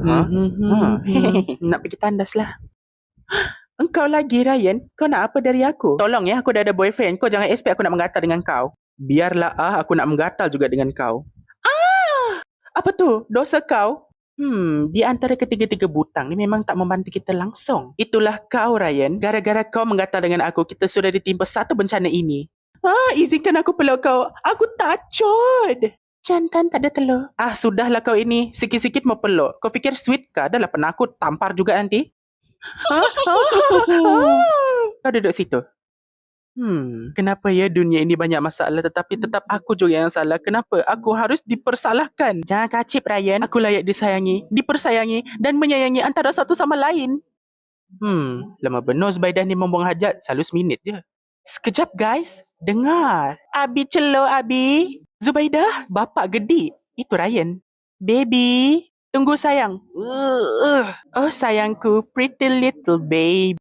Nak pergi tandas lah. Engkau lagi, Ryan? Kau nak apa dari aku? Tolong ya, aku dah ada boyfriend. Kau jangan expect aku nak menggatal dengan kau. Biarlah aku nak menggatal juga dengan kau. Apa tu? Dosa kau? Di antara ketiga-tiga butang ni memang tak membantu kita langsung. Itulah kau, Ryan. Gara-gara kau menggatal dengan aku, kita sudah ditimpa satu bencana ini. Izinkan aku peluk kau. Aku tacut. Jantan tak ada telur. Sudahlah kau ini. Sikit-sikit mau peluk. Kau fikir sweet kah? Dah lah penakut. Tampar juga nanti. Kau duduk situ. Kenapa ya dunia ini banyak masalah tetapi tetap aku juga yang salah? Kenapa aku harus dipersalahkan? Jangan kacip, Ryan. Aku layak disayangi, dipersayangi dan menyayangi antara satu sama lain. Lama benar Zubaidah ni membuang hajat. Selalu seminit je. Sekejap guys. Dengar. Abi celok, Abi. Zubaidah, bapak gedik. Itu Ryan. Baby. Tunggu sayang. Oh sayangku, pretty little baby.